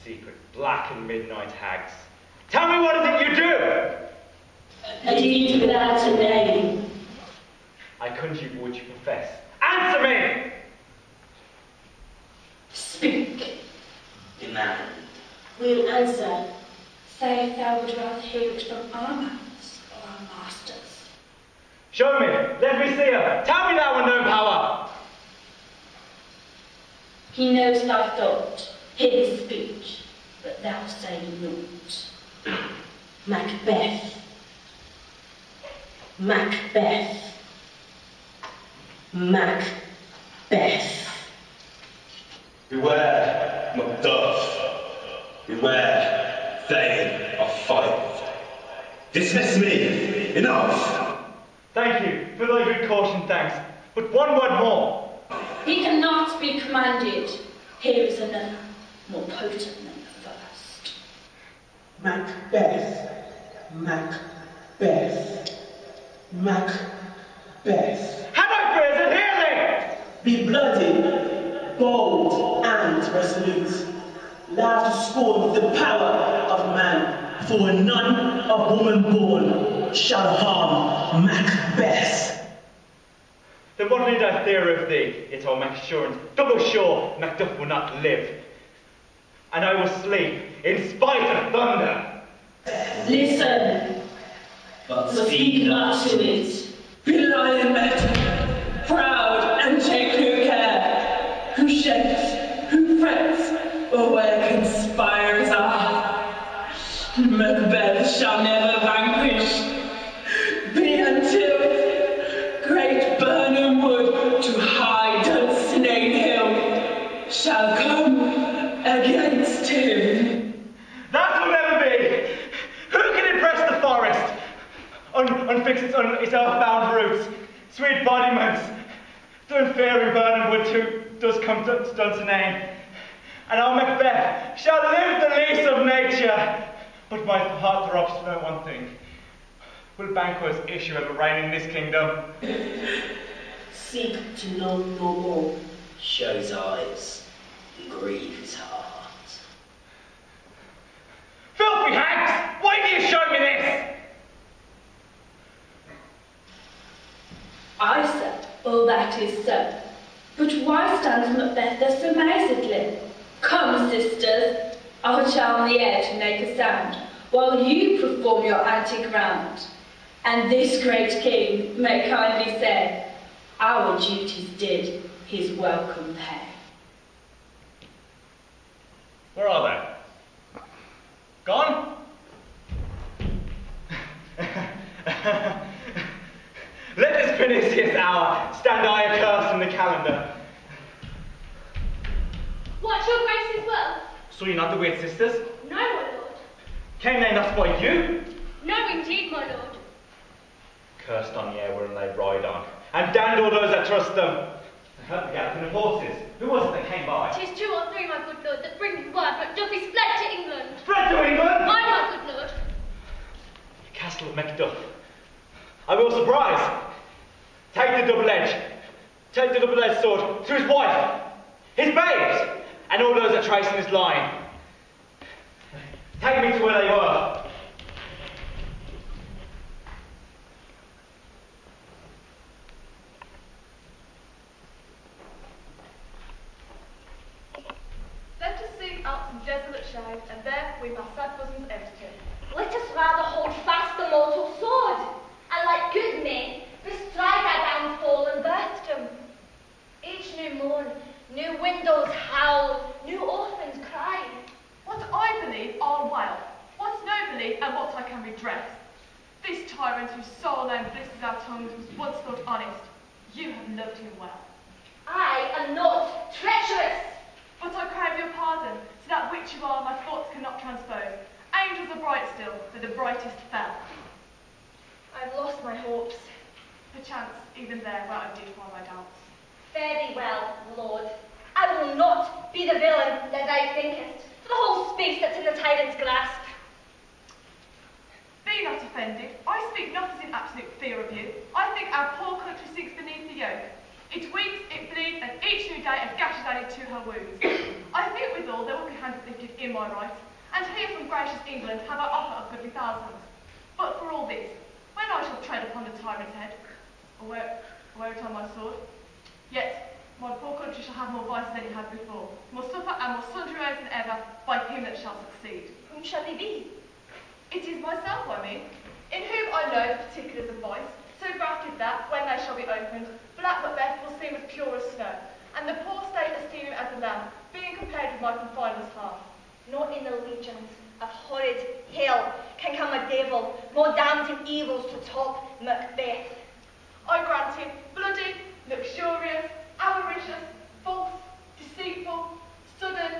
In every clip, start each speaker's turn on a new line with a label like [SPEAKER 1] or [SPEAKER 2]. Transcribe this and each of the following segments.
[SPEAKER 1] secret, black and midnight hags. Tell me, what is it you do?
[SPEAKER 2] A deed without a name.
[SPEAKER 1] I conjure you, would you profess? Answer me!
[SPEAKER 2] Speak.
[SPEAKER 3] Demand.
[SPEAKER 2] We'll answer. Say if thou would rather hear it from our mouths or our masters.
[SPEAKER 1] Show me. Let me see her. Tell me thou with no power.
[SPEAKER 2] He knows thy thought, hidden speech, but thou say naught. Macbeth. Macbeth. Macbeth.
[SPEAKER 4] Beware, Macduff. Beware, Thane of Fife. Dismiss me. Enough.
[SPEAKER 1] Thank you for thy good caution, thanks. But one word more.
[SPEAKER 2] He cannot be commanded. Here is another, more potent than the first.
[SPEAKER 5] Macbeth. Macbeth. Macbeth.
[SPEAKER 1] Have I present healing?
[SPEAKER 5] Be bloody, bold, and resolute. Loud to scorn the power of man, for none of woman born shall harm Macbeth.
[SPEAKER 1] Then what need I fear of thee? Yet I'll make assurance, double sure, Macduff will not live. And I will sleep in spite of thunder.
[SPEAKER 2] Listen,
[SPEAKER 3] But
[SPEAKER 2] but speak not to it.
[SPEAKER 5] Be lion met, proud and take no care, who shakes, who frets, or where conspires are. Macbeth shall never vanquish, be until great Burnham Wood to high Dunsinane Hill shall come against him.
[SPEAKER 1] That will never be! Who can impress the forest? Unfix its earthbound roots, sweet bodiments, through fairy Burnham Wood who does come to Dunsinane. And our Macbeth shall live the lease of nature. But my heart throbs to know one thing. Will Banquo's issue ever reign in this kingdom?
[SPEAKER 2] Seek to know no more.
[SPEAKER 3] show his eyes and grieve his heart.
[SPEAKER 1] Filthy hags! Why do you show me this?
[SPEAKER 2] I said, all that is so. But why stands Macbeth thus amazedly? Come, sisters, I'll charm the air to make a sound, while you perform your antic round. And this great king may kindly say, our duties did his welcome pay.
[SPEAKER 1] Where are they? Gone? Let this pernicious hour stand I accursed in the calendar.
[SPEAKER 6] What, your grace's will?
[SPEAKER 1] Saw you not the weird sisters?
[SPEAKER 6] No, my lord.
[SPEAKER 1] Came they not by you?
[SPEAKER 6] No, indeed, my lord.
[SPEAKER 1] Cursed on the air wherein they ride on, and damned all those that trust them. I heard the galloping of horses. Who was it that came by?
[SPEAKER 6] 'Tis 2 or 3, my good lord, that bring word Macduff is fled to England.
[SPEAKER 1] Fled to England?
[SPEAKER 6] Aye, my good lord.
[SPEAKER 1] The castle of Macduff. I will surprise. Take the double-edged sword to his wife, his babes, and all those that trace in his line. Take me to where they were.
[SPEAKER 7] Let us seek out some desolate shade, and there weep our sad bosoms empty.
[SPEAKER 6] Let us rather hold fast the mortal sword, and like good men, bestride our downfall and burst them. Each new morn, new windows howl, new orphans cry.
[SPEAKER 7] What I believe are wild, what's no belief, and what I can redress. This tyrant whose soul and blisters our tongues was once thought honest. You have loved him well.
[SPEAKER 6] I am not treacherous.
[SPEAKER 7] But I crave your pardon, to that which you are my thoughts cannot transpose. Angels are bright still, but the brightest fell.
[SPEAKER 6] I've lost my hopes.
[SPEAKER 7] Perchance, even there where I did find my doubts.
[SPEAKER 6] Fare thee well, Lord. I will not be the villain that thou thinkest, for the whole space that's in the tyrant's grasp.
[SPEAKER 7] Be not offended. I speak not as in absolute fear of you. I think our poor country sinks beneath the yoke. It weeps, it bleeds, and each new a day of gashes added to her wounds. I think withal there will be hands lifted in my right, and here from gracious England have I offer of goodly thousands. But for all this, when I shall tread upon the tyrant's head, or wear it on my sword, yet my poor country shall have more vices than it had before, more suffer and more sundry ways than ever by him that shall succeed.
[SPEAKER 6] Whom shall he be?
[SPEAKER 7] It is myself, I mean, in whom I know the particulars of vice, so grafted that, when they shall be opened, black Macbeth will seem as pure as snow, and the poor state esteem him as a lamb, being compared with my confiner's heart.
[SPEAKER 6] Not in the legions of horrid hell can come a devil more damned in evils to top Macbeth.
[SPEAKER 7] I grant him bloody, luxurious, avaricious, false, deceitful, sudden,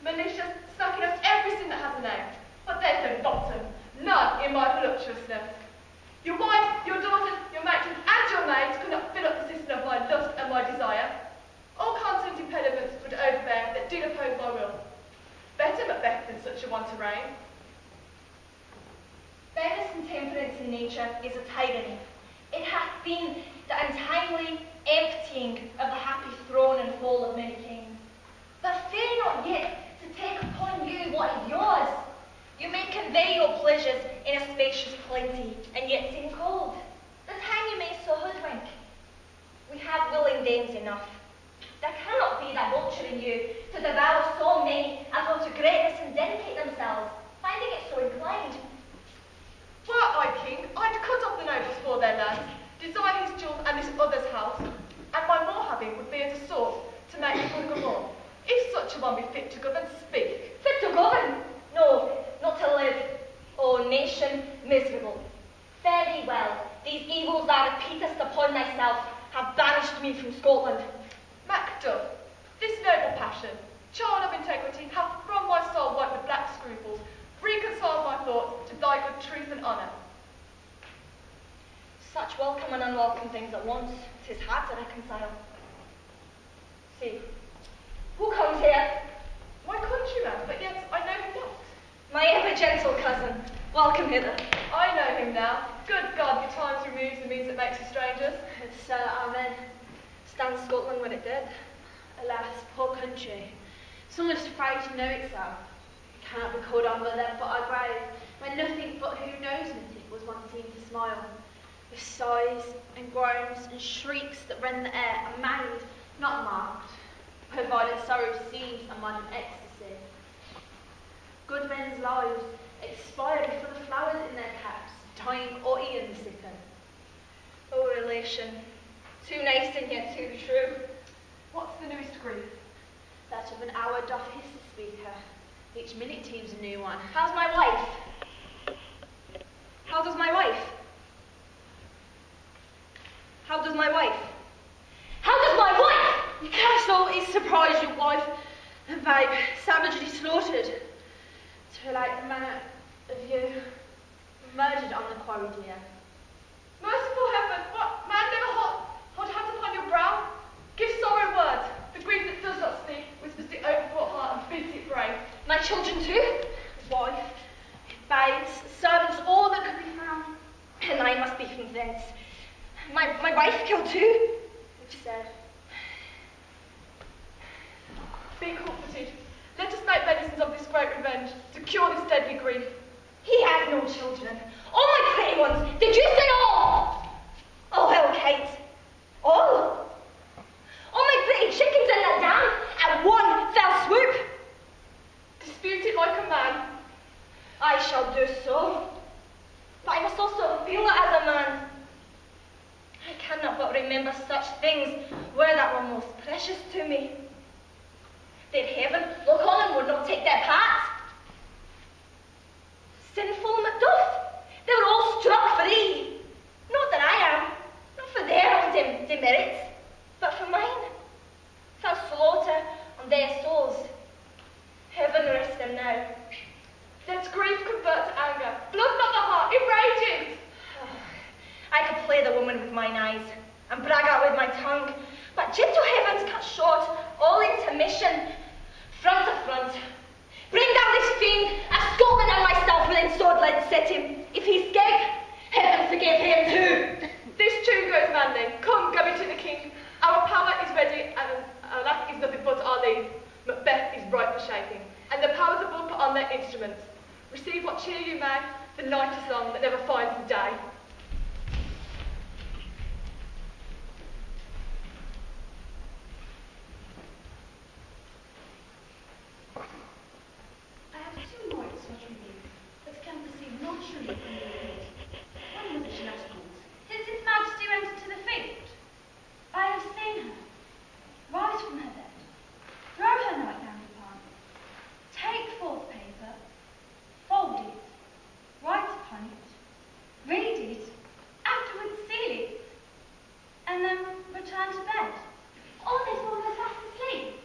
[SPEAKER 7] malicious, sucking up everything that has a name. But there's no bottom, none in my voluptuousness. Your wife, your daughter, your matron, and your maids could not fill up the cistern of my lust and my desire. All constant impediments would overbear that did oppose my will. Better Macbeth than such a one to reign.
[SPEAKER 6] Fairness and temperance in nature is a tyranny. It hath been the untimely emptying of the happy throne and fall of many kings. But fear not yet to take upon you what is yours. You may convey your pleasures in a spacious plenty, and yet seem cold. The time you may so hoodwink. We have willing dames enough. There cannot be that vulture in you to devour so many as will to greatness and dedicate themselves, finding it so inclined.
[SPEAKER 7] Were I king, I'd cut off the nobles for their lands, desire his jewels and this other's house, and my more having would be as a sword to make the good of all. If such a one be fit to govern, speak.
[SPEAKER 6] Fit to govern? No, not to live. O nation miserable. Fare thee well. These evils thou repeatest upon thyself have banished me from Scotland.
[SPEAKER 7] Macduff, this noble passion, child of integrity, hath from my soul wiped the black scruples, reconciled my thoughts to thy good truth and honour.
[SPEAKER 6] Such welcome and unwelcome things at once, 'tis hard to reconcile. See, who comes here?
[SPEAKER 7] My countryman, but yet I know him not.
[SPEAKER 6] My ever gentle cousin, welcome hither.
[SPEAKER 7] I know him now. Good God, the times removes the means that makes us strangers.
[SPEAKER 6] It's amen. Stand Scotland where it did.
[SPEAKER 2] Alas, poor country, so much afraid to know itself. It cannot be called on but then for our grave, when nothing but who knows it was one seen to smile. With sighs and groans and shrieks that rend the air, a maid, not marked, provided sorrow seems a modern ecstasy. Good men's lives expire before the flowers in their caps, dying or eating the sicken.
[SPEAKER 6] O relation, too nice and yet too true.
[SPEAKER 7] What's the newest grief?
[SPEAKER 2] That of an hour doth hiss the speaker. Each minute teems a new one.
[SPEAKER 6] How's my wife? How does my wife? How does my wife? How does my wife?
[SPEAKER 2] Your castle is surprised your wife and babe savagely slaughtered. To relate the manner of you murdered on the quarry, dear.
[SPEAKER 7] Merciful heavens, what man never hold hands upon your brow? Give sorrow words, the grief that does not speak, whispers the overwrought heart and bids it brave.
[SPEAKER 6] My children too?
[SPEAKER 2] Wife, babes, servants, all that could be found.
[SPEAKER 6] And I must be from thence. My wife killed too?
[SPEAKER 2] Which said,
[SPEAKER 7] Be comforted. Let us make medicines of this great revenge to cure this deadly grief.
[SPEAKER 6] He had no children. All my pretty ones. Did you say all? Oh, hell, Kate. All? All my pretty chickens in that dam at one fell swoop.
[SPEAKER 7] Dispute it like a man.
[SPEAKER 6] I shall do so. But I must also feel it as a man. I cannot but remember such things were that were most precious to me. Did heaven look on and would not take their part? Sinful Macduff, they were all struck for thee. Not that I am, not for their own demerits, but for mine. Fell slaughter on their souls. Heaven rest them now.
[SPEAKER 7] Let grief convert to anger. Blood not the heart, enraging.
[SPEAKER 6] I could play the woman with mine eyes and brag out with my tongue, but gentle heavens cut short all intermission. Front to front. Bring down this fiend, as Scotland and myself within sword-lead set him. If he escape, heaven forgive him too.
[SPEAKER 7] This tune goes manly. Come, go to the king. Our power is ready, and our lack is instruments. Receive what cheer you may, the night is long that never finds the day.
[SPEAKER 8] I have two more such reviews, but can perceive no truly from the repeat. One was the last court.
[SPEAKER 2] Has His Majesty went into the field? I have seen her. Rise from her bed. Throw her nightgown upon. Take forth paper. Fold it. Write upon it. Read it. Afterwards seal it. And then return to bed. All this while we're fast asleep.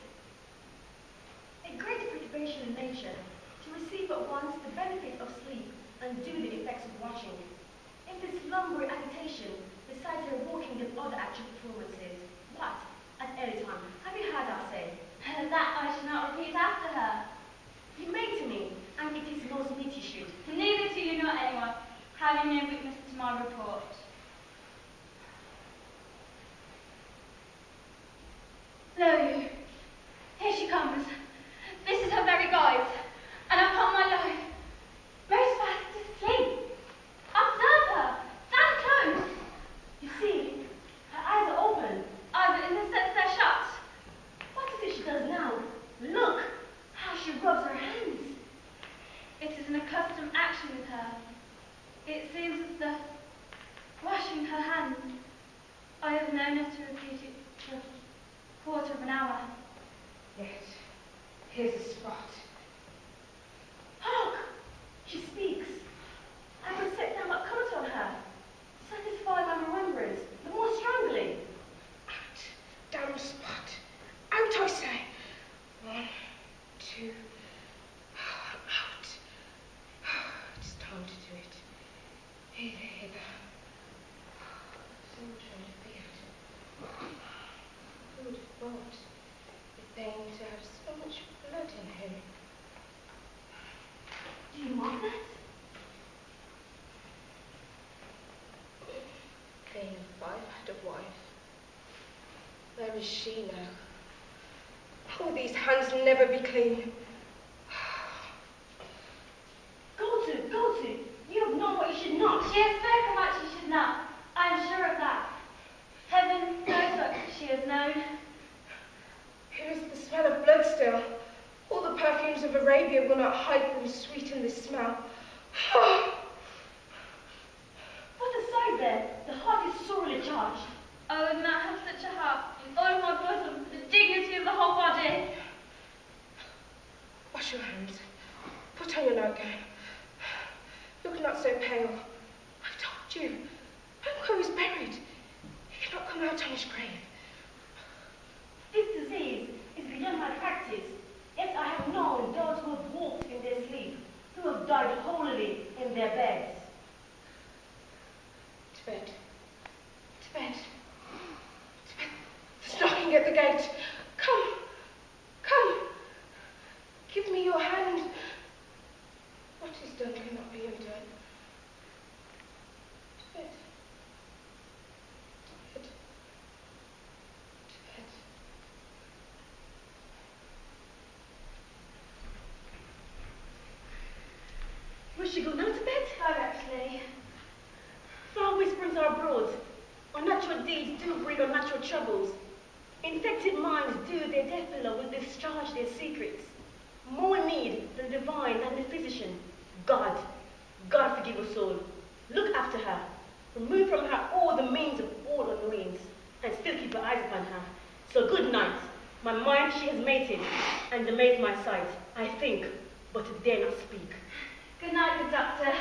[SPEAKER 8] A great perturbation in nature, to receive at once the benefit of sleep and do the effects of watching. In this slumbering agitation, besides her walking and other active performances, what, at any time, have you heard her say?
[SPEAKER 2] That I shall not repeat after her.
[SPEAKER 8] You may to me, and it is most meet you should.
[SPEAKER 2] Neither to you nor anyone, having no witness to my report. Lo you, here she comes. This is her very guise, and upon my life, most fast asleep. Observe her, stand close.
[SPEAKER 8] You see, her eyes are open.
[SPEAKER 2] In the sense they're shut.
[SPEAKER 8] What is it she does now? Look, how she rubs her hands.
[SPEAKER 2] It is an accustomed action with her. It seems as though washing her hands. I have known her to repeat it for a quarter of an hour.
[SPEAKER 8] Yet, here's a spot. Hark! She speaks. I will set down what comes on her. Satisfy my remembrance, the more strongly. Out, damn spot. Out, I say. 1, 2, out. It's time to do it. Hither, hither. So much feared. Who would have thought it banged to have so much blood in him? Do you want that? Clean if I've had a wife. Where is she now? Oh, these hands will never be clean. Go to. You have known what you should not.
[SPEAKER 2] She has spoken what she should not. I am sure of that. Heaven knows what she has known.
[SPEAKER 8] Here is the smell of blood still. All the perfumes of Arabia will not hide them sweeten this smell. What a sight there! The heart is sorely charged.
[SPEAKER 2] I would not have such a heart in all of my bosom for the dignity of the whole body.
[SPEAKER 8] Wash your hands. Put on your nightgown. Look not so pale. I told you. Uncle is buried. He cannot come out on his grave. This disease is beyond my practice. Yet I have known those who have walked in their sleep, who have died holily in their beds. To bed. To bed. To bed. There's knocking at the gate. Come. Come. Give me your hand. What is done cannot be undone. To bed. To bed. To bed. Will she go now to bed?
[SPEAKER 2] Directly.
[SPEAKER 8] Foul whisperings are abroad. Unnatural deeds do bring unnatural troubles. Infected minds do their death below will discharge their secrets. More need than divine and the physician. God forgive us all. Look after her. Remove from her all the means of all annoyance, and still keep your eyes upon her. So good night. My mind she has mated, and amazed my sight. I think, but dare not speak.
[SPEAKER 2] Good night, good doctor.